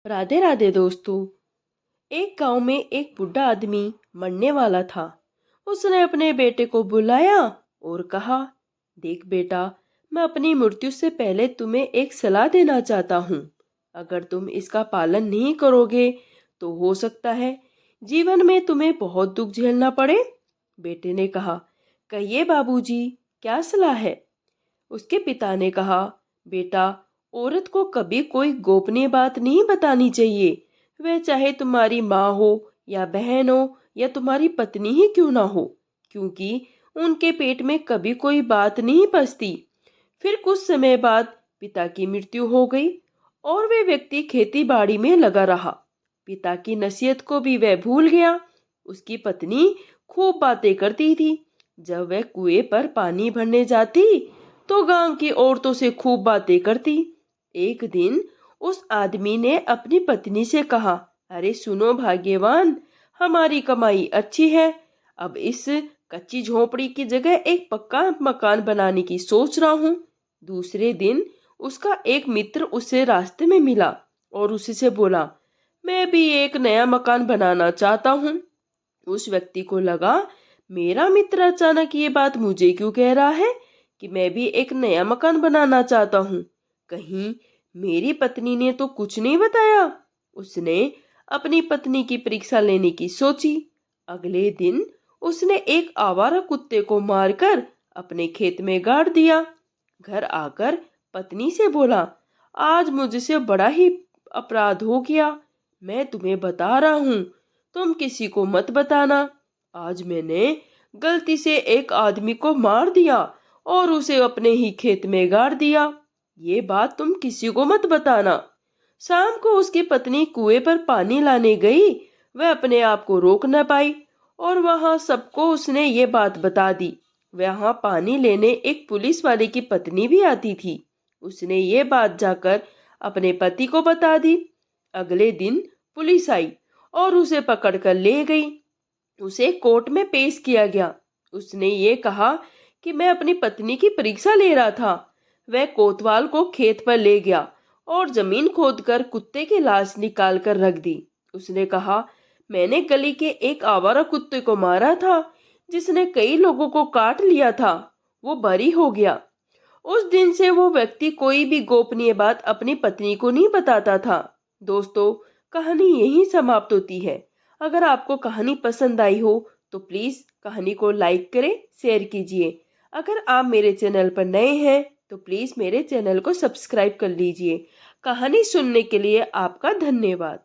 राधे राधे दोस्तों। एक गांव में एक बुढ़ा आदमी मरने वाला था। उसने अपने बेटे को बुलाया और कहा, देख बेटा, मैं अपनी मृत्यु से पहले तुम्हें एक सलाह देना चाहता हूँ। अगर तुम इसका पालन नहीं करोगे तो हो सकता है जीवन में तुम्हें बहुत दुख झेलना पड़े। बेटे ने कहा, कहिए बाबूजी, क्या सलाह है? उसके पिता ने कहा, बेटा, औरत को कभी कोई गोपनीय बात नहीं बतानी चाहिए। वह चाहे तुम्हारी माँ हो या बहन हो या तुम्हारी पत्नी ही क्यों ना हो, क्योंकि उनके पेट में कभी कोई बात नहीं पचती। फिर कुछ समय बाद पिता की मृत्यु हो गई और वे व्यक्ति खेती बाड़ी में लगा रहा। पिता की नसीहत को भी वह भूल गया। उसकी पत्नी खूब बातें करती थी। जब वह कुएं पर पानी भरने जाती तो गांव की औरतों से खूब बातें करती। एक दिन उस आदमी ने अपनी पत्नी से कहा, अरे सुनो भाग्यवान, हमारी कमाई अच्छी है। अब इस कच्ची झोपड़ी की जगह एक पक्का मकान बनाने की सोच रहा हूँ। दूसरे दिन उसका एक मित्र उसे रास्ते में मिला और उसी से बोला, मैं भी एक नया मकान बनाना चाहता हूँ। उस व्यक्ति को लगा, मेरा मित्र अचानक ये बात मुझे क्यों कह रहा है कि मैं भी एक नया मकान बनाना चाहता हूँ। कहीं मेरी पत्नी ने तो कुछ नहीं बताया। उसने अपनी पत्नी की परीक्षा लेने की सोची। अगले दिन उसने एक आवारा कुत्ते को मारकर अपने खेत में गाड़ दिया। घर आकर पत्नी से बोला, आज मुझसे बड़ा ही अपराध हो गया। मैं तुम्हें बता रहा हूँ, तुम किसी को मत बताना। आज मैंने गलती से एक आदमी को मार दिया और उसे अपने ही खेत में गाड़ दिया। ये बात तुम किसी को मत बताना। शाम को उसकी पत्नी कुएं पर पानी लाने गई। वह अपने आप को रोक न पाई और वहां सबको उसने ये बात बता दी। वहां पानी लेने एक पुलिस वाले की पत्नी भी आती थी। उसने ये बात जाकर अपने पति को बता दी। अगले दिन पुलिस आई और उसे पकड़कर ले गई। उसे कोर्ट में पेश किया गया। उसने ये कहा कि मैं अपनी पत्नी की परीक्षा ले रहा था। वह कोतवाल को खेत पर ले गया और जमीन खोदकर कुत्ते की लाश निकाल कर रख दी। उसने कहा, मैंने गली के एक आवारा कुत्ते को मारा था जिसने कई लोगों को काट लिया था। वो बरी हो गया। उस दिन से वो व्यक्ति कोई भी गोपनीय बात अपनी पत्नी को नहीं बताता था। दोस्तों, कहानी यहीं समाप्त होती है। अगर आपको कहानी पसंद आई हो तो प्लीज कहानी को लाइक करें, शेयर कीजिए। अगर आप मेरे चैनल पर नए हैं तो प्लीज मेरे चैनल को सब्सक्राइब कर लीजिए। कहानी सुनने के लिए आपका धन्यवाद।